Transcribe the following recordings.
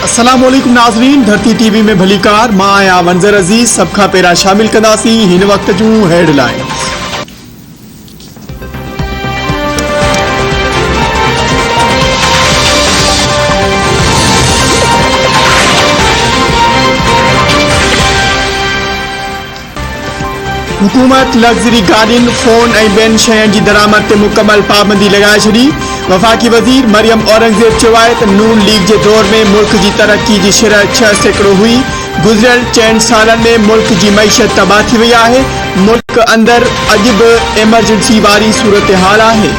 अस्सलामुअलैकुम नाज़रीन, धरती टीवी में भली कार मां आया मंजर अजीज सब खां पहिरां शामिल कंदासीं हिन वक्त जूं हेडलाइंस। हुकूमत लग्ज़री गाड़ियुनि, फोन ऐं ॿियनि शयुनि जी दरामद ते मुकमल पाबंदी लॻाए छॾी। वफ़ाक़ी वज़ीर मरियम औरंगज़ेब चयो आहे त नून लीग जे दौर में मुल्क जी तरक्की जी शरह 6% हुई। गुज़िरियल 4 सालनि में मुल्क जी मईशत तबाह थी वई आहे। मुल्क अंदरि अॼु बि एमरजेंसी वारी सूरत हाल आहे।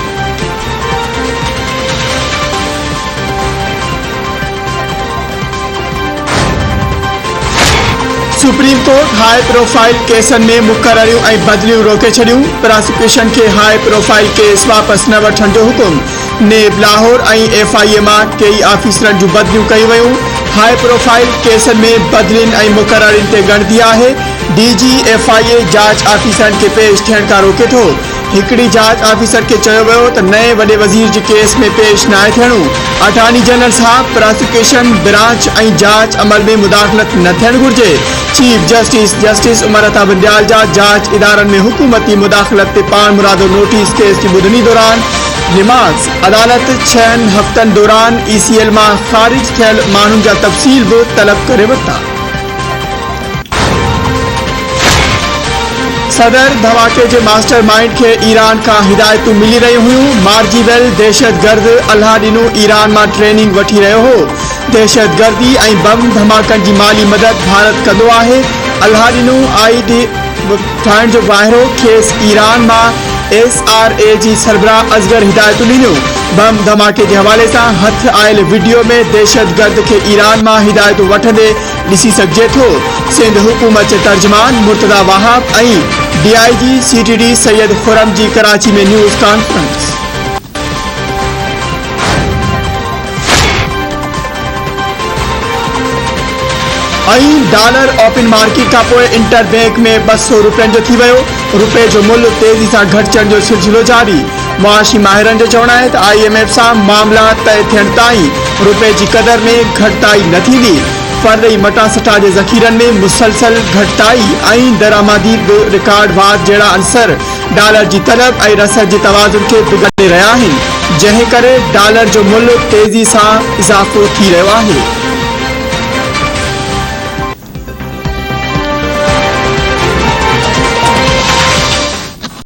सुप्रीम कोर्ट हाई प्रोफाइल केसनि में मुक़ररियूं ऐं बदिलियूं रोके छॾियूं। प्रोसिक्यूशन खे हाई प्रोफाइल केस वापसि न वठण जो हुकुम। नेब लाहौर ऐं FIA मां कई ऑफिसरनि जूं बदिलियूं कयूं वयूं। हाई प्रोफाइल केसनि में बदिलियुनि ऐं मुक़ररियुनि ते ॻणिती आहे। DG FIA जांच ऑफिसरनि खे पेश थियण खां रोके थो। हिकिड़ी जांच ऑफिसर खे चयो वियो त नए वॾे वज़ीर जे केस में पेश नाहे थियणो। अटॉर्नी जनरल साहब प्रोसिक्यूशन ब्रांच ऐं जांच अमल में मुदाख़लत न थियणु घुरिजे। चीफ जस्टिस उमर अता बंदयाल जा जांच इदारनि में हुकूमती मुदाख़लत ते पाण मुरादो नोटिस केस जी ॿुधणी दौरान रिमांड्स। अदालत 6 हफ़्तनि दौरान ECL मां ख़ारिज थियल माण्हुनि जा तफ़सील बि तलब करे वरिता। सदर धमाके जे मास्टर माइंड खे ईरान खां हिदायतूं मिली रहियूं हुयूं। मार्जीवेल दहशतगर्द अल्लाह ॾिनो ईरान मां ट्रेनिंग वठी रहियो हो। दहशतगर्दी ऐं बम धमाकनि जी माली मदद भारत कंदो आहे। अल्लाह ॾिनो ID ठाहिण जो वाहिरो खेसि ईरान मां SRA जी सरबराह असगर हिदायतूं ॾिनियूं। बम धमाके जे हवाले सां हथ आयल वीडियो में दहशतगर्द खे ईरान मां हिदायतूं वठंदे ॾिसी सघिजे थो। सिंध हुकूमत जे तर्जुमान मुर्तज़ा वहाब ऐं DIG CTD सैयद खुरम जी कराची में news conference. Dollar open market खां पोइ इंटर बैंक में 200 रुपयनि जो थी वियो। रुपए जो मुल्ह तेज़ी सां घटिजण जो सिलसिलो जारी। मुआशी माहिरनि जो चवणु आहे त IMF सां मामला तय थियण ताईं रुपए जी क़दर में घटिताई न थींदी। फर्दई मटासटा जे ज़ख़ीरनि में मुसलसल घटिताई ऐं दरामदी बि रिकॉर्ड वार जहिड़ा अंसर डॉलर जी तलब ऐं रसद जे तवाज़ुन खे बिगाड़े रहिया आहिनि, जंहिं करे डॉलर जो मुल्ह तेज़ी सां इज़ाफ़ो थी रहियो आहे।